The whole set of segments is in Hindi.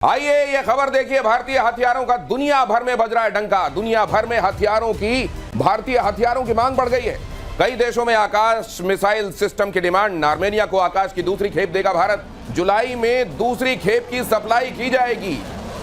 आइए ये खबर देखिए। भारतीय हथियारों का दुनिया भर में बज रहा है डंका। दुनिया भर में भारतीय हथियारों की मांग बढ़ गई है। कई देशों में आकाश मिसाइल सिस्टम की डिमांड। आर्मेनिया को आकाश की दूसरी खेप देगा भारत। जुलाई में दूसरी खेप की सप्लाई की जाएगी।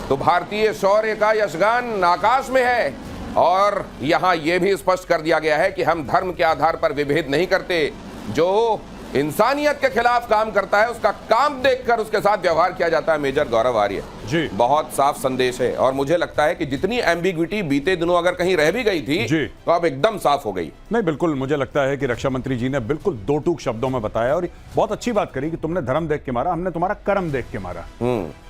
तो भारतीय शौर्य का यशगान आकाश में है। और यहां यह भी स्पष्ट कर दिया गया है कि हम धर्म के आधार पर विभेद नहीं करते। जो इंसानियत के खिलाफ काम करता है उसका काम देखकर उसके साथ व्यवहार किया जाता है। मेजर गौरव आर्य जी, बहुत साफ संदेश है। और मुझे लगता है कि जितनी एम्बिग्विटी बीते दिनों अगर कहीं रह भी गई थी तो अब एकदम साफ हो गई। नहीं, बिल्कुल मुझे लगता है कि रक्षा मंत्री जी ने बिल्कुल दो टूक शब्दों में बताया और बहुत अच्छी बात करी कि तुमने धर्म देख के मारा, हमने तुम्हारा कर्म देख के मारा।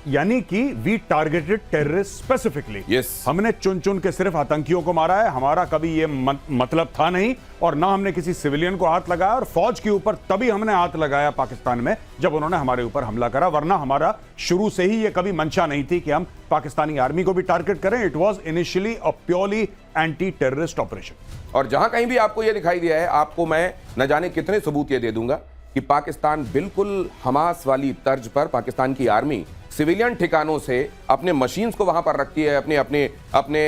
यानी कि वी टारगेटेड टेररिस्ट स्पेसिफिकली। हमने चुन चुन के सिर्फ आतंकियों को मारा है। हमारा कभी ये मतलब था नहीं और ना हमने किसी सिविलियन को हाथ लगाया। और फौज के ऊपर तभी हमने हाथ लगाया पाकिस्तान में जब उन्होंने हमारे ऊपर हमला करा, वरना हमारा शुरू से ही ये कभी मंशा नहीं थी कि हम पाकिस्तानी आर्मी को भी टारगेट करें। It was initially a purely anti terrorist operation. और जहां कहीं भी आपको यह दिखाई दिया है, आपको मैं न जाने कितने सबूत ये दे दूंगा कि पाकिस्तान बिल्कुल हमास वाली तर्ज पर पाकिस्तान की आर्मी सिविलियन ठिकानों से अपने मशीन्स को वहां पर रखती है, अपने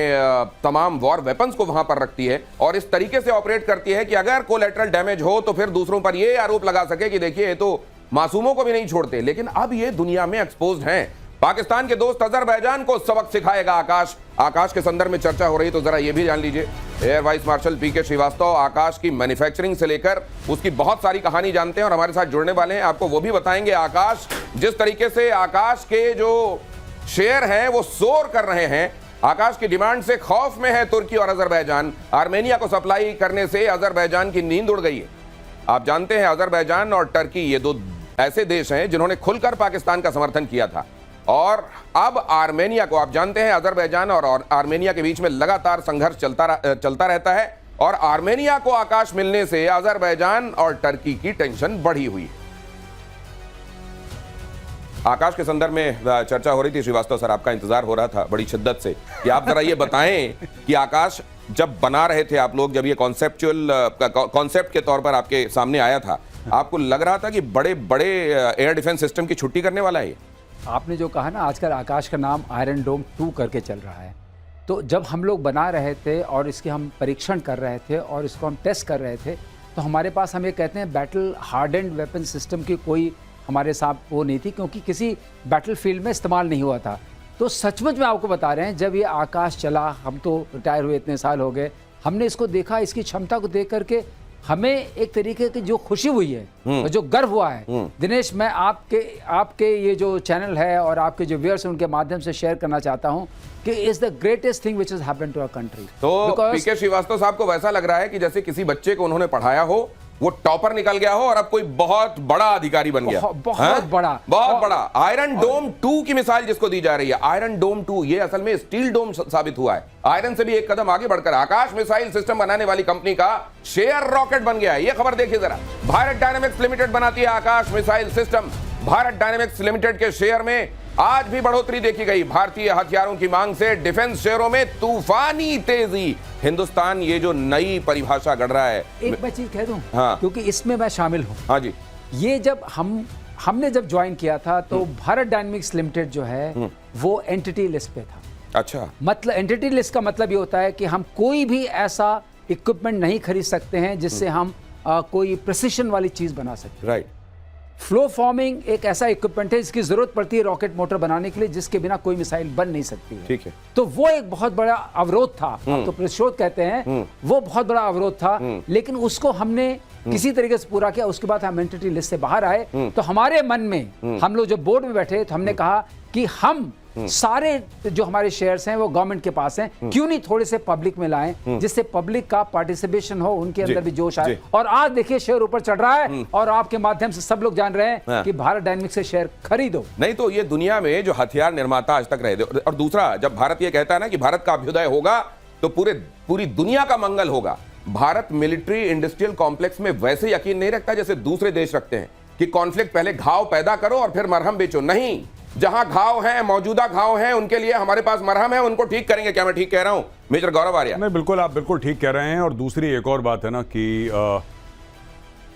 तमाम वॉर वेपन्स को वहां पर रखती है और इस तरीके से ऑपरेट करती है कि अगर कोलैटरल डैमेज हो तो फिर दूसरों पर यह आरोप लगा सके कि देखिए ये तो मासूमों को भी नहीं छोड़ते। लेकिन अब ये दुनिया में एक्सपोज्ड हैं। पाकिस्तान के दोस्त अजरबैजान को सबक सिखाएगा आकाश। आकाश के संदर्भ में चर्चा हो रही तो जरा ये भी जान लीजिए। एयर वाइस मार्शल पीके श्रीवास्तव आकाश की मैन्युफैक्चरिंग से लेकर उसकी बहुत सारी कहानी जानते हैं और हमारे साथ जुड़ने वाले हैं। आपको वो भी बताएंगे आकाश जिस तरीके से आकाश के जो शेयर हैं वो सोर कर रहे हैं। आकाश की डिमांड से खौफ में है तुर्की और अजरबैजान। आर्मेनिया को सप्लाई करने से अजरबैजान की नींद उड़ गई है। आप जानते हैं अजरबैजान और टर्की ये दो ऐसे देश हैं जिन्होंने खुलकर पाकिस्तान का समर्थन किया था। और अब आर्मेनिया को, आप जानते हैं अजरबैजान और आर्मेनिया के बीच में लगातार संघर्ष चलता रहता है। और आर्मेनिया को आकाश मिलने से अजरबैजान और टर्की की टेंशन बढ़ी हुई है। आकाश के संदर्भ में चर्चा हो रही थी। श्रीवास्तव सर, आपका इंतजार हो रहा था बड़ी शिद्दत से कि आप जरा ये बताएं कि आकाश जब बना रहे थे आप लोग, जब ये कॉन्सेप्ट के तौर पर आपके सामने आया था, आपको लग रहा था कि बड़े बड़े एयर डिफेंस सिस्टम की छुट्टी करने वाला है? आपने जो कहा ना, आजकल आकाश का नाम आयरन डोम 2 करके चल रहा है। तो जब हम लोग बना रहे थे और इसके हम परीक्षण कर रहे थे और इसको हम टेस्ट कर रहे थे तो हमारे पास, हम ये कहते हैं, बैटल हार्डेंड वेपन सिस्टम की कोई हमारे साथ वो नहीं थी, क्योंकि किसी बैटल फील्ड में इस्तेमाल नहीं हुआ था। तो सचमुच में आपको बता रहे हैं, जब ये आकाश चला, हम तो रिटायर हुए इतने साल हो गए, हमने इसको देखा, इसकी क्षमता को देख करके हमें एक तरीके की जो खुशी हुई है, जो गर्व हुआ है। दिनेश, मैं आपके ये जो चैनल है और आपके जो व्यूअर्स हैं उनके माध्यम से शेयर करना चाहता हूं कि is the greatest thing which has happened to our country. तो पीके श्रीवास्तव साहब को वैसा लग रहा है कि जैसे किसी बच्चे को उन्होंने पढ़ाया हो, वो टॉपर निकल गया हो और अब कोई बहुत बड़ा अधिकारी बन गया। बहुत बड़ा आयरन डोम 2 की मिसाइल जिसको दी जा रही है, आयरन डोम 2, ये असल में स्टील डोम साबित हुआ है। आयरन से भी एक कदम आगे बढ़कर आकाश मिसाइल सिस्टम बनाने वाली कंपनी का शेयर रॉकेट बन गया है। ये खबर देखिए जरा। भारत डायनेमिक्स लिमिटेड बनाती है Akash missile system. Bharat dynamics limited के शेयर में आज भी बढ़ोतरी देखी गई। भारतीय हथियारों की मांग से डिफेंस शेयरों में तूफानी तेजी। हिंदुस्तान ये जो नई परिभाषा गढ़ रहा है, एक मैं चीज कह दूं, हाँ, क्योंकि इसमें मैं शामिल हूं। हाँ जी। ये जब हमने जब ज्वाइन किया था तो भारत डायनेमिक्स लिमिटेड जो है वो एंटिटी लिस्ट पे था। अच्छा, मतलब एंटिटी लिस्ट का मतलब ये होता है कि हम कोई भी ऐसा इक्विपमेंट नहीं खरीद सकते हैं जिससे हम कोई प्रिसिशन वाली चीज बना सकते। राइट। फ्लो फॉर्मिंग एक ऐसा इक्विपमेंट है जिसकी जरूरत पड़ती है रॉकेट मोटर बनाने के लिए, जिसके बिना कोई मिसाइल बन नहीं सकती है। ठीक है। तो वो एक बहुत बड़ा अवरोध था, आप तो प्रतिशोध कहते हैं, वो बहुत बड़ा अवरोध था। लेकिन उसको हमने किसी तरीके से पूरा किया। उसके बाद हम एंटिटी लिस्ट से बाहर आए तो हमारे मन में, हम लोग जो बोर्ड में बैठे तो हमने कहा कि हम सारे जो हमारे शेयर्स हैं वो गवर्नमेंट के पास हैं, क्यों नहीं थोड़े से पब्लिक में लाएं जिससे पब्लिक का पार्टिसिपेशन हो, उनके अंदर भी जोश आए। और आज देखिए शेयर ऊपर चढ़ रहा है और आपके माध्यम से सब लोग जान रहे हैं कि भारत डायनेमिक्स से शेयर खरीदो। नहीं तो ये दुनिया में जो हथियार निर्माता आज तक रहे थे, और दूसरा, जब भारत ये कहता है ना कि भारत का अभ्युदय होगा तो पूरी दुनिया का मंगल होगा। भारत मिलिट्री इंडस्ट्रियल कॉम्प्लेक्स में वैसे यकीन नहीं रखता जैसे दूसरे देश रखते हैं कि कॉन्फ्लिक्ट पहले घाव पैदा करो और फिर मरहम बेचो। नहीं, जहां घाव हैं, मौजूदा घाव हैं, उनके लिए हमारे पास मरहम है, उनको ठीक करेंगे। क्या मैं ठीक कह रहा हूं मेजर गौरव आर्य? नहीं, बिल्कुल, आप बिल्कुल ठीक कह रहे हैं। और दूसरी एक और बात है ना कि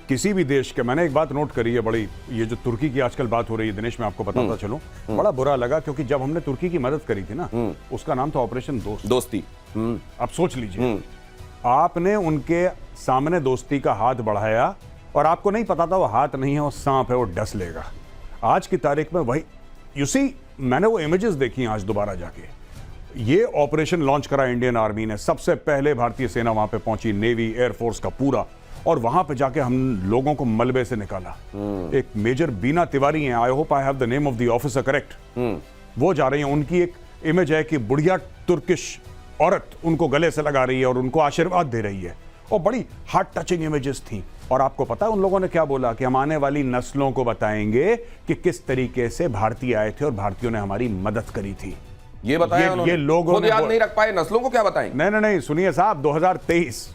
किसी भी देश के, मैंने एक बात नोट करी है बड़ी, ये जो तुर्की की आजकल बात हो रही है दिनेश, मैं आपको बताता चलूं, बड़ा बुरा लगा क्योंकि जब हमने तुर्की की मदद करी थी ना, उसका नाम था ऑपरेशन दोस्ती। अब सोच लीजिए, आपने उनके सामने दोस्ती का हाथ बढ़ाया और आपको नहीं पता था वो हाथ नहीं है, वो सांप है, वो डस लेगा। आज की तारीख में वही यू सी, मैंने वो इमेजेस देखी आज दोबारा जाके। ये ऑपरेशन लॉन्च करा इंडियन आर्मी ने, सबसे पहले भारतीय सेना वहां पे पहुंची, नेवी एयरफोर्स का पूरा, और वहां पे जाके हम लोगों को मलबे से निकाला। एक मेजर बीना तिवारी हैं, I hope I have the name of the officer correct, वो जा रही हैं। उनकी एक इमेज है कि बुढ़िया तुर्किश औरत उनको गले से लगा रही है और उनको आशीर्वाद दे रही है, और बड़ी हार्ट टचिंग इमेजेस थी। और आपको पता है उन लोगों ने क्या बोला कि हम आने वाली नस्लों को बताएंगे कि किस तरीके से भारतीय आए थे और भारतीयों ने हमारी मदद करी थी। ये बताया ये लोगों ने याद नहीं रख पाए, नस्लों को क्या बताएंगे? नहीं, सुनिए साहब, 2023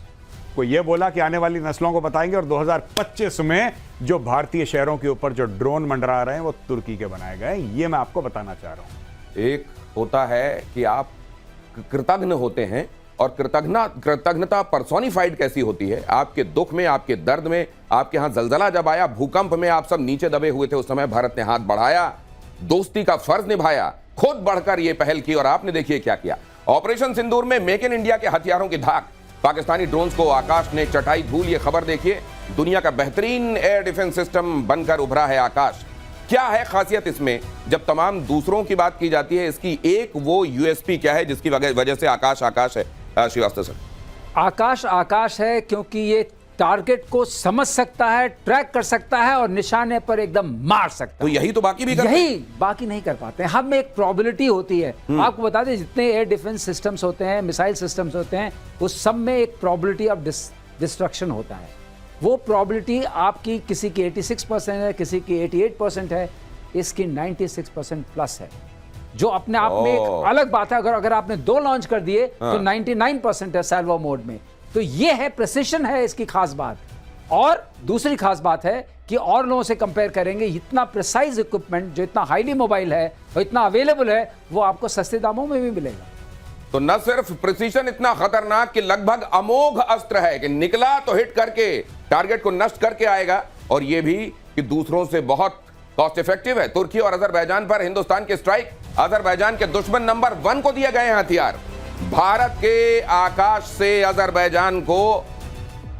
को ये बोला कि आने वाली नस्लों को बताएंगे, और 2025 में जो भारतीय शहरों के ऊपर जो ड्रोन मंडरा रहे हैं वो तुर्की के बनाए गए। ये मैं आपको बताना चाह रहा हूं। एक होता है कि आप कृतज्ञ होते हैं, और कृतज्ञता पर्सोनिफाइड कैसी होती है? आपके दुख में, आपके दर्द में, आपके यहां जलजला जब आया, भूकंप में आप सब नीचे दबे हुए थे, उस समय भारत ने हाथ बढ़ाया, दोस्ती का फर्ज निभाया, खुद बढ़कर यह पहल की, और आपने देखिए क्या किया। ऑपरेशन सिंदूर में मेक इन इंडिया के हथियारों की धाक, पाकिस्तानी ड्रोन्स को आकाश ने चटाई धूल। ये खबर देखिए, दुनिया का बेहतरीन एयर डिफेंस सिस्टम बनकर उभरा है आकाश। क्या है खासियत इसमें? जब तमाम दूसरों की बात की जाती है, इसकी एक वो यूएसपी क्या है जिसकी वजह से आकाश आकाश है? श्रीवास्तव सर, आकाश आकाश है क्योंकि ये टारगेट को समझ सकता है, ट्रैक कर सकता है और निशाने पर एकदम मार सकता है। तो यही तो बाकी भी करते हैं। यही बाकी नहीं कर पाते हैं। हम एक प्रोबेबिलिटी होती है, आपको बता दें, जितने एयर डिफेंस सिस्टम्स होते हैं, मिसाइल सिस्टम्स होते हैं, उस सब में एक प्रोबेबिलिटी ऑफ डिस्ट्रक्शन होता है। वो प्रोबेबिलिटी आपकी किसी की 86% है, किसी की 88% है, इसकी 96% प्लस है, जो अपने आप में एक अलग बात है। अगर आपने 2 लॉन्च कर दिए तो 99% है सैल्वो मोड में। तो ये है, प्रिसिशन है इसकी खास बात। और दूसरी खास बात है कि और लोगों से कंपेयर करेंगे, इतना प्रिसाइज इक्विपमेंट जो इतना हाईली मोबाइल है और इतना अवेलेबल है, वो आपको सस्ते दामों में भी मिलेगा। तो न सिर्फ प्रिसीजन इतना खतरनाक कि लगभग अमोघ अस्त्र है कि निकला तो हिट करके टारगेट को नष्ट करके आएगा, और यह भी कि दूसरों से बहुत कॉस्ट इफेक्टिव है। तुर्की और अजरबैजान पर हिंदुस्तान के स्ट्राइक, अजरबैजान के दुश्मन नंबर 1 को दिए गए हैं हथियार। भारत के आकाश से अजरबैजान को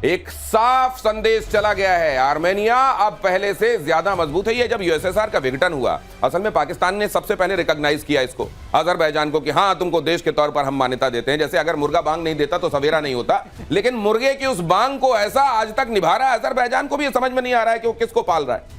एक साफ संदेश चला गया है, आर्मेनिया अब पहले से ज्यादा मजबूत है। ये जब यूएसएसआर का विघटन हुआ, असल में पाकिस्तान ने सबसे पहले रिकॉग्नाइज किया इसको, अजरबैजान को, कि हाँ तुमको देश के तौर पर हम मान्यता देते हैं। जैसे अगर मुर्गा बांग नहीं देता तो सवेरा नहीं होता, लेकिन मुर्गे की उस बांग को ऐसा आज तक निभा रहा है अजरबैजान को भी ये समझ में नहीं आ रहा है कि वो किसको पाल रहा है।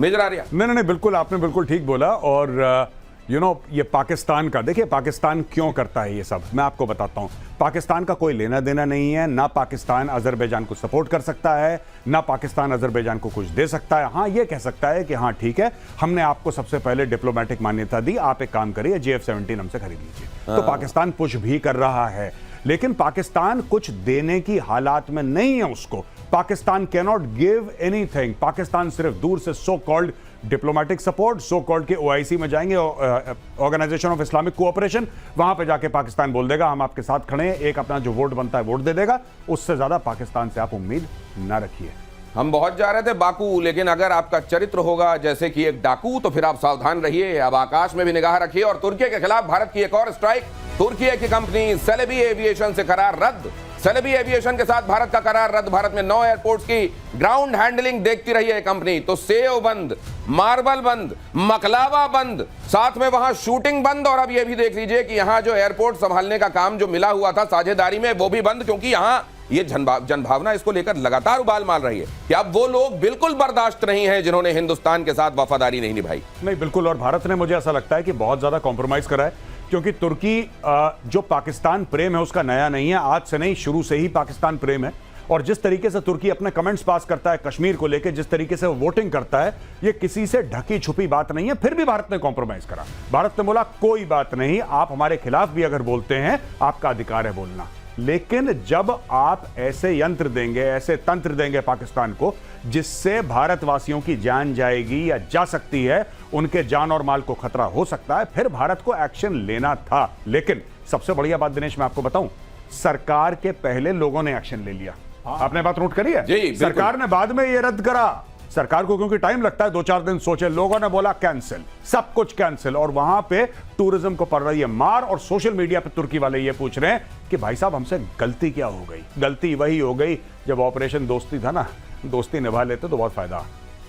मेजर आर्या, नहीं, बिल्कुल, आपने बिल्कुल ठीक बोला। और ये पाकिस्तान का, देखिए पाकिस्तान क्यों करता है ये सब, मैं आपको बताता हूं। पाकिस्तान का कोई लेना देना नहीं है, ना पाकिस्तान अजरबैजान को सपोर्ट कर सकता है, ना पाकिस्तान अजरबैजान को कुछ दे सकता है। हाँ, ये कह सकता है कि हाँ ठीक है, हमने आपको सबसे पहले डिप्लोमेटिक मान्यता दी, आप एक काम करिए, JF-17 हमसे खरीद लीजिए। तो पाकिस्तान पुश भी कर रहा है, लेकिन पाकिस्तान कुछ देने की हालात में नहीं है उसको। Pakistan can not give anything. Pakistan सिर्फ दूर से so called diplomatic support, so called के OIC में जाएंगे, ऑर्गेनाइजेशन ऑफ इस्लामिक कोऑपरेशन, वहां पे जाके पाकिस्तान बोल देगा हम आपके साथ खड़े हैं, एक अपना जो वोट बनता है वोट दे देगा। उससे ज्यादा पाकिस्तान से आप उम्मीद ना रखिए। हम बहुत जा रहे थे बाकू, लेकिन अगर आपका चरित्र होगा जैसे कि एक डाकू, तो फिर आप सावधान रहिए। अब आकाश में भी निगाह रखिए। और तुर्की के खिलाफ भारत की एक और स्ट्राइक, तुर्की की कंपनी सेलेबी एविएशन से करार रद्द। सेलेबी एविएशन के साथ भारत का करार रद्द। भारत में 9 एयरपोर्ट्स की ग्राउंड हैंडलिंग देखती रही है कंपनी। तो सेव बंद, मार्बल बंद, मकलावा बंद, साथ में वहां शूटिंग बंद। और अब यह भी देख लीजिए कि यहां जो एयरपोर्ट संभालने का काम जो मिला हुआ था साझेदारी में, वो भी बंद, क्योंकि यहां ये जनभावना इसको लेकर लगातार उबाल मार रही है कि अब वो लोग बिल्कुल बर्दाश्त नहीं है जिन्होंने हिंदुस्तान के साथ वफादारी नहीं निभाई। नहीं, बिल्कुल। और भारत ने, मुझे ऐसा लगता है कि बहुत ज्यादा कॉम्प्रोमाइज करा है, क्योंकि तुर्की जो पाकिस्तान प्रेम है उसका नया नहीं है, आज से नहीं, शुरू से ही पाकिस्तान प्रेम है। और जिस तरीके से तुर्की अपने कमेंट्स पास करता है कश्मीर को लेकर, जिस तरीके से वो वोटिंग करता है, ये किसी से ढकी छुपी बात नहीं है। फिर भी भारत ने कॉम्प्रोमाइज करा। भारत ने बोला कोई बात नहीं, आप हमारे खिलाफ भी अगर बोलते हैं आपका अधिकार है बोलना, लेकिन जब आप ऐसे यंत्र देंगे, ऐसे तंत्र देंगे पाकिस्तान को जिससे भारतवासियों की जान जाएगी या जा सकती है, उनके जान और माल को खतरा हो सकता है, फिर भारत को एक्शन लेना था। लेकिन सबसे बढ़िया बात दिनेश मैं आपको बताऊं, सरकार के पहले लोगों ने एक्शन ले लिया। आपने बात नोट करी है? जी, बिल्कुल। सरकार ने बाद में ये रद्द करा। सरकार को क्योंकि टाइम लगता है, 2-4 दिन सोचे, लोगों ने बोला कैंसिल, सब कुछ कैंसिल, और वहां पे टूरिज्म को पड़ रही है मार। और सोशल मीडिया पे तुर्की वाले ये पूछ रहे हैं कि भाई साहब हमसे गलती क्या हो गई? गलती वही हो गई जब ऑपरेशन दोस्ती था ना, दोस्ती निभा लेते तो बहुत फायदा।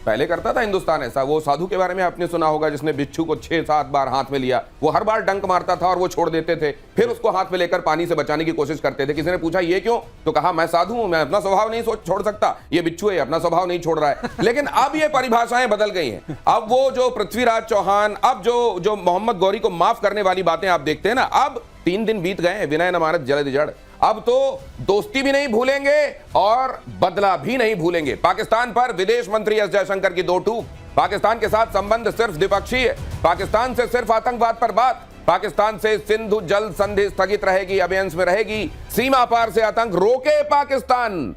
पहले करता था हिंदुस्तान ऐसा। वो साधु के बारे में आपने सुना होगा जिसने बिच्छू को 6-7 बार हाथ में लिया। वो हर बार डंक मारता था और वो छोड़ देते थे, फिर उसको हाथ में लेकर पानी से बचाने की कोशिश करते थे। किसी ने पूछा ये क्यों, तो कहा मैं साधु हूं, मैं अपना स्वभाव नहीं छोड़ सकता, ये बिच्छू है अपना स्वभाव नहीं छोड़ रहा है। लेकिन अब ये परिभाषाएं बदल गई हैं। अब वो जो पृथ्वीराज चौहान, अब जो मोहम्मद गौरी को माफ करने वाली बातें आप देखते हैं ना, अब 3 दिन बीत गए, विनय न मानत जलद जड़। अब तो दोस्ती भी नहीं भूलेंगे और बदला भी नहीं भूलेंगे। पाकिस्तान पर विदेश मंत्री एस जयशंकर की 2 टूक। पाकिस्तान के साथ संबंध सिर्फ द्विपक्षीय, पाकिस्तान से सिर्फ आतंकवाद पर बात, पाकिस्तान से सिंधु जल संधि स्थगित रहेगी, अभियान में रहेगी, सीमा पार से आतंक रोके पाकिस्तान।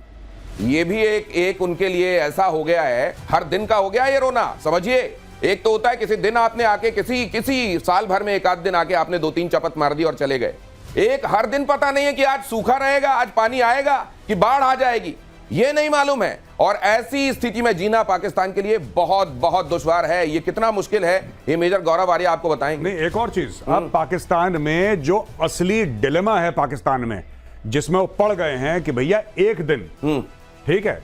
ये भी एक उनके लिए ऐसा हो गया है, हर दिन का हो गया ये रोना। समझिए, एक तो होता है किसी दिन आपने आके किसी साल भर में 1 आध दिन आके आपने 2-3 चपत मार दी और चले गए। एक हर दिन पता नहीं है कि आज सूखा रहेगा, आज पानी आएगा कि बाढ़ आ जाएगी, ये नहीं मालूम है। और ऐसी स्थिति में जीना पाकिस्तान के लिए बहुत बहुत दुश्वार है। ये कितना मुश्किल है, ये मेजर गौरव आर्य आपको बताएंगे। नहीं, एक और चीज, अब पाकिस्तान में जो असली डिलेमा है पाकिस्तान में, जिसमें वो पड़ गए हैं कि भैया एक दिन ठीक है,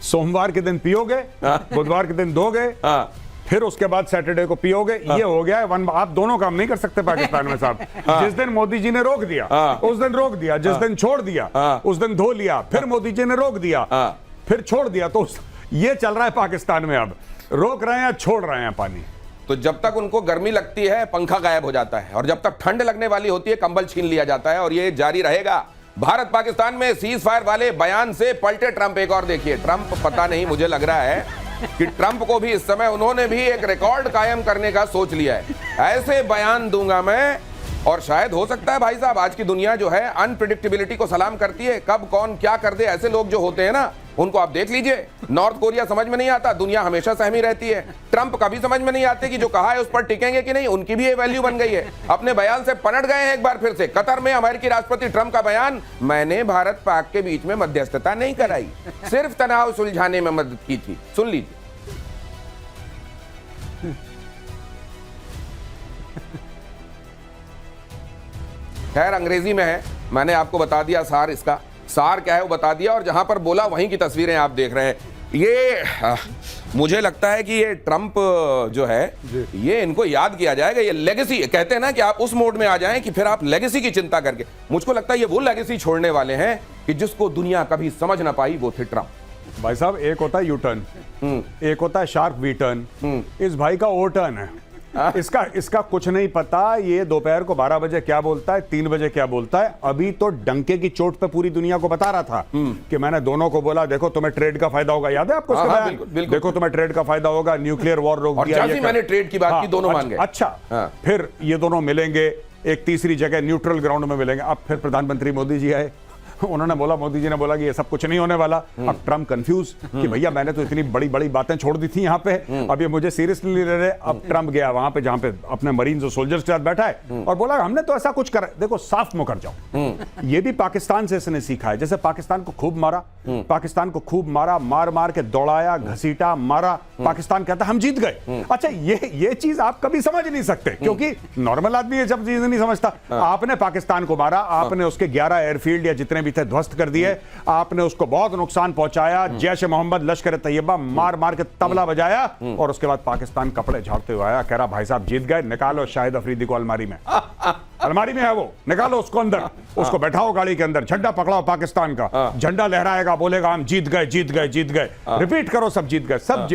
सोमवार के दिन पियोगे, बुधवार के दिन दोगे, फिर उसके बाद सैटरडे को पियोगे। ये हो गया है आप दोनों काम नहीं कर सकते पाकिस्तान में साहब। जिस दिन मोदी जी ने रोक दिया उस दिन रोक दिया, जिस दिन छोड़ दिया उस दिन धो लिया, फिर मोदी जी ने रोक दिया फिर छोड़ दिया। तो ये चल रहा है पाकिस्तान में, अब रोक रहे हैं छोड़ रहे हैं पानी। तो जब तक उनको गर्मी लगती है पंखा गायब हो जाता है, और जब तक ठंड लगने वाली होती है कंबल छीन लिया जाता है, और ये जारी रहेगा। भारत पाकिस्तान में सीज फायर वाले बयान से पलटे ट्रंप। एक और देखिए, ट्रंप पता नहीं, मुझे लग रहा है कि ट्रंप को भी इस समय उन्होंने भी एक रिकॉर्ड कायम करने का सोच लिया है। ऐसे बयान दूंगा मैं, और शायद हो सकता है भाई साहब, आज की दुनिया जो है अनप्रिडिक्टेबिलिटी को सलाम करती है, कब कौन क्या कर दे। ऐसे लोग जो होते हैं ना, उनको आप देख लीजिए। नॉर्थ कोरिया समझ में नहीं आता, दुनिया हमेशा सहमी रहती है। ट्रंप कभी समझ में नहीं आते कि जो कहा है उस पर टिकेंगे कि नहीं, उनकी भी ये वैल्यू बन गई है। अपने बयान से पलट गए हैं एक बार फिर से। कतर में अमेरिकी राष्ट्रपति ट्रंप का बयान, मैंने भारत पाक के बीच में मध्यस्थता नहीं कराई, सिर्फ तनाव सुलझाने में मदद की थी। सुन लीजिए। खैर अंग्रेजी में है, मैंने आपको बता दिया सार, इसका सार क्या है वो बता दिया, और जहां पर बोला वहीं की तस्वीरें आप देख रहे हैं। ये मुझे लगता है कि ये ट्रंप जो है, ये इनको याद किया जाएगा। ये लेगेसी कहते हैं ना कि आप उस मोड में आ जाएं कि फिर आप लेगेसी की चिंता करके, मुझको लगता है ये वो लेगेसी छोड़ने वाले हैं कि जिसको दुनिया कभी समझ ना पाई, वो थे ट्रंप। भाई साहब, एक होता है यू टर्न, एक होता है शार्प वी टर्न, इस भाई का ओ टर्न है। इसका कुछ नहीं पता। ये दोपहर को 12 बजे क्या बोलता है, 3 बजे क्या बोलता है। अभी तो डंके की चोट पे पूरी दुनिया को बता रहा था कि मैंने दोनों को बोला, देखो तुम्हें ट्रेड का फायदा होगा। याद है आपको उसका बयान? बिल्कुल, बिल्कुल। देखो तुम्हें ट्रेड का फायदा होगा, न्यूक्लियर वॉर रोक दिया। मैंने ट्रेड की बात की, दोनों मान गए। अच्छा, फिर ये दोनों मिलेंगे एक तीसरी जगह न्यूट्रल ग्राउंड में मिलेंगे। अब फिर प्रधानमंत्री मोदी जी आए, उन्होंने बोला, मोदी जी ने बोला कि ये सब कुछ नहीं होने वाला। अब ट्रंप कंफ्यूज कि भैया मैंने तो इतनी बड़ी बड़ी बातें छोड़ दी थी यहाँ पे, अब ये मुझे सीरियसली ले रहे। अब ट्रंप गया वहां पे जहां पे अपने मरीन्स और सोल्जर्स के साथ बैठा है और बोला हमने तो ऐसा कुछ करा। देखो साफ मुकर जाओ, ये भी पाकिस्तान से इसने सीखा है। जैसे पाकिस्तान को खूब मारा, पाकिस्तान को खूब मारा, मार मार के दौड़ाया, घसीटा, मारा, पाकिस्तान कहता हम जीत गए। अच्छा, ये चीज आप कभी समझ नहीं सकते, क्योंकि नॉर्मल आदमी ये सब चीज नहीं समझता। आपने पाकिस्तान को मारा, आपने उसके 11 एयरफील्ड या जितने भी थे ध्वस्त कर दिए, आपने उसको बहुत नुकसान पहुंचाया। जैश ए मोहम्मद, लश्कर ए तैयबा मार मार के तबला बजाया, और उसके बाद पाकिस्तान कपड़े झाड़ते हुए आया, कह रहा भाई साहब जीत गए, निकालो शाहिद अफरीदी को अलमारी में। अलमारी में है वो, निकालो उसको अंदर, उसको बैठाओ गाड़ी के अंदर, झंडा पकड़ाओ पाकिस्तान का, झंडा लहराएगा, बोलेगा हम जीत गए जीत गए जीत गए, रिपीट करो सब जीत गए। सब